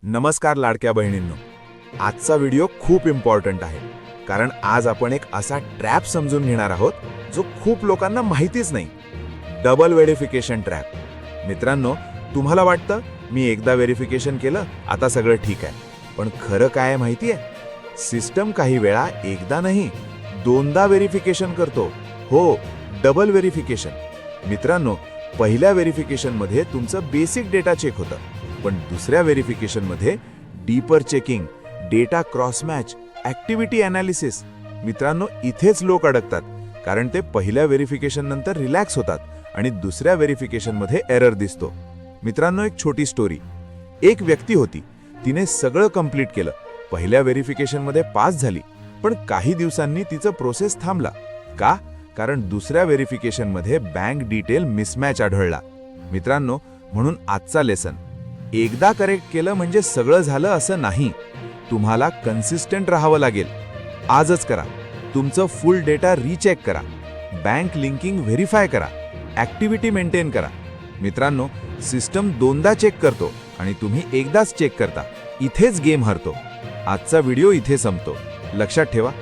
नमस्कार लाडक्या बहिणींनो. आजचा व्हिडिओ खूप इम्पॉर्टंट आहे, कारण आज आपण एक असा ट्रॅप समजून घेणार आहोत जो खूप लोकांना माहितीच नाही. Double verification trap. मित्रांनो, तुम्हाला वाटतं मी एकदा व्हेरिफिकेशन केलं आता सगळं ठीक आहे, पण खरं काय आहे माहिती आहे? सिस्टम काही वेळा एकदा नाही दोनदा व्हेरिफिकेशन करतो. हो, डबल व्हेरिफिकेशन. मित्रांनो, पहिल्या व्हेरिफिकेशनमध्ये तुमचं बेसिक डेटा चेक होतं, पण दुसऱ्या व्हेरिफिकेशनमध्ये deeper checking, data cross match, activity analysis. मित्रांनो, इथेच लोक अडकतात, कारण ते पहिल्या व्हेरिफिकेशन नंतर रिलॅक्स होतात आणि दुसऱ्या व्हेरिफिकेशनमध्ये एरर दिसतो. मित्रांनो, एक छोटी स्टोरी. एक व्यक्ती होती, तिने सगळं कंप्लीट केलं, पहिल्या व्हेरिफिकेशनमध्ये पास झाली, पण काही दिवसांनी तिचं प्रोसेस थांबला. का? कारण दुसऱ्या व्हेरिफिकेशनमध्ये बँक डिटेल मिसमॅच आढळला. मित्रांनो, म्हणून आजचा लेसन, एकदा करेक्ट केलं म्हणजे सगळं झालं असं नाही. तुम्हाला कन्सिस्टंट राहावं लागेल. आजच करा. तुमचं फुल डेटा रीचेक करा, बँक लिंकिंग व्हेरीफाय करा, ॲक्टिव्हिटी मेंटेन करा. मित्रांनो, सिस्टम दोनदा चेक करतो आणि तुम्ही एकदाच चेक करता. इथेच गेम हरतो. आजचा व्हिडिओ इथे संपतो. लक्षात ठेवा,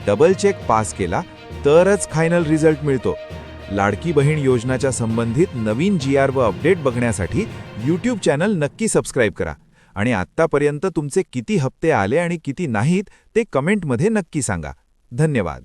डबल चेक पास केला तरच फायनल रिझल्ट मिळतो. लाडकी बहीण योजनाच्या संबंधित नवीन GR व अपडेट बघण्यासाठी YouTube चॅनल नक्की सबस्क्राईब करा आणि आत्तापर्यंत तुमचे किती हप्ते आले आणि किती नाहीत ते कमेंटमध्ये नक्की सांगा. धन्यवाद.